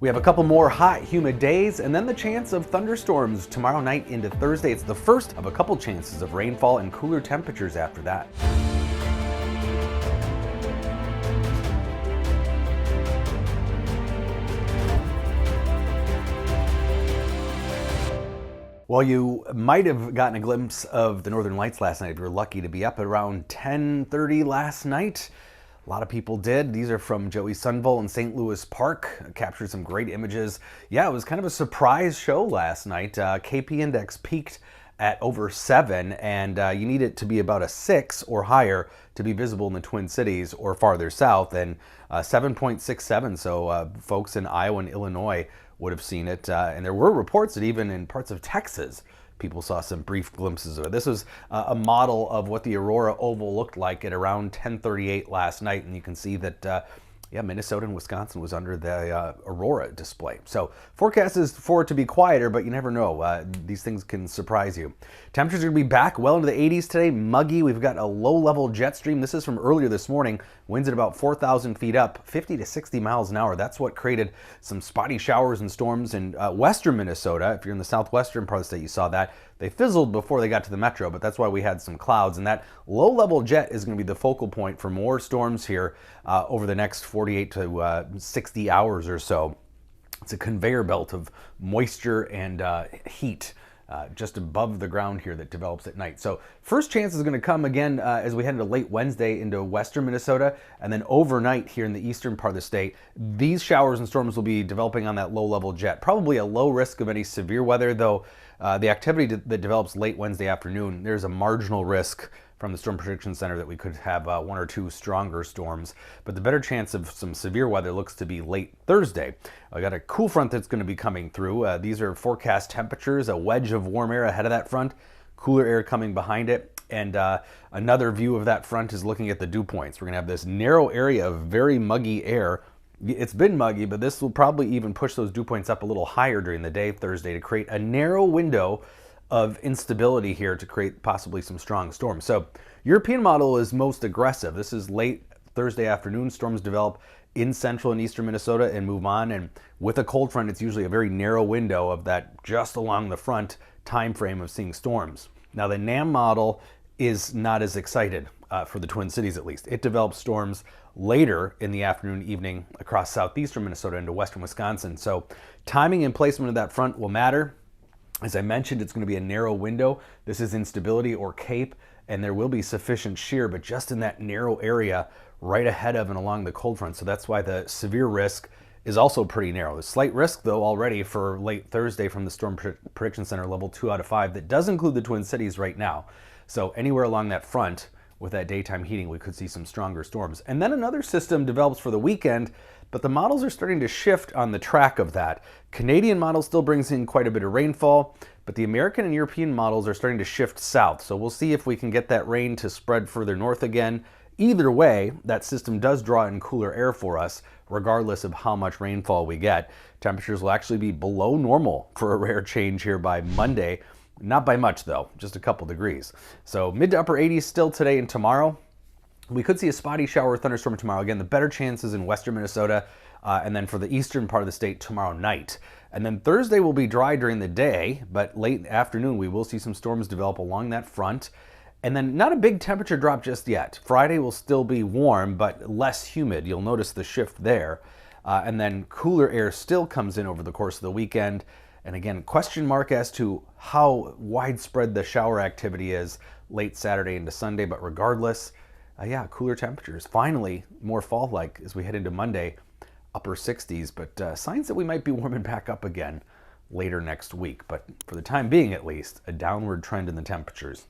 We have a couple more hot, humid days, and then the chance of thunderstorms tomorrow night into Thursday. It's the first of a couple chances of rainfall and cooler temperatures after that. Well, you might have gotten a glimpse of the Northern Lights last night if you were lucky to be up at around 10:30 last night. A lot of people did. These are from Joey Sunville in St. Louis Park. Captured some great images. Yeah, it was kind of a surprise show last night. KP index peaked at over 7, and you need it to be about a 6 or higher to be visible in the Twin Cities or farther south, and 7.67. So folks in Iowa and Illinois would have seen it. And there were reports that even in parts of Texas, people saw some brief glimpses of it. This was a model of what the Aurora Oval looked like at around 10:38 last night, and you can see that Minnesota and Wisconsin was under the Aurora display. So forecast is for it to be quieter, but you never know. These things can surprise you. Temperatures are going to be back well into the 80s today. Muggy. We've got a low-level jet stream. This is from earlier this morning. Winds at about 4,000 feet up, 50 to 60 miles an hour. That's what created some spotty showers and storms in western Minnesota. If you're in the southwestern part of the state, you saw that. They fizzled before they got to the metro, but that's why we had some clouds. And that low-level jet is going to be the focal point for more storms here over the next 48 to 60 hours or so. It's a conveyor belt of moisture and heat just above the ground here that develops at night. So first chance is going to come again as we head into late Wednesday into western Minnesota, and then overnight here in the eastern part of the state. These showers and storms will be developing on that low-level jet. Probably a low risk of any severe weather, though the activity that develops late Wednesday afternoon, there's a marginal risk from the Storm Prediction Center that we could have one or two stronger storms. But the better chance of some severe weather looks to be late Thursday. I got a cool front that's going to be coming through. These are forecast temperatures, a wedge of warm air ahead of that front, cooler air coming behind it. And another view of that front is looking at the dew points. We're going to have this narrow area of very muggy air. It's been muggy, but this will probably even push those dew points up a little higher during the day Thursday to create a narrow window of instability here to create possibly some strong storms. So European model is most aggressive. This is late Thursday afternoon. Storms develop in central and eastern Minnesota and move on. And with a cold front, it's usually a very narrow window of that just along the front time frame of seeing storms. Now the NAM model is not as excited for the Twin Cities, at least. It develops storms later in the afternoon, evening across southeastern Minnesota into western Wisconsin. So timing and placement of that front will matter. As I mentioned, it's going to be a narrow window. This is instability or cape, and there will be sufficient shear, but just in that narrow area right ahead of and along the cold front. So that's why the severe risk is also pretty narrow. The slight risk, though, already for late Thursday from the Storm Prediction Center, level 2 out of 5. That does include the Twin Cities right now. So anywhere along that front with that daytime heating, we could see some stronger storms. And then another system develops for the weekend, but the models are starting to shift on the track of that. Canadian model still brings in quite a bit of rainfall, but the American and European models are starting to shift south. So we'll see if we can get that rain to spread further north again. Either way, that system does draw in cooler air for us, regardless of how much rainfall we get. Temperatures will actually be below normal for a rare change here by Monday. Not by much, though, just a couple degrees. So mid to upper 80s still today and tomorrow. We could see a spotty shower or thunderstorm tomorrow. Again, the better chances in western Minnesota, and then for the eastern part of the state tomorrow night. And then Thursday will be dry during the day, but late afternoon we will see some storms develop along that front. And then not a big temperature drop just yet. Friday will still be warm, but less humid. You'll notice the shift there. And then cooler air still comes in over the course of the weekend. And again, question mark as to how widespread the shower activity is late Saturday into Sunday, but regardless, cooler temperatures. Finally, more fall-like as we head into Monday, upper 60s, but signs that we might be warming back up again later next week. But for the time being, at least, a downward trend in the temperatures.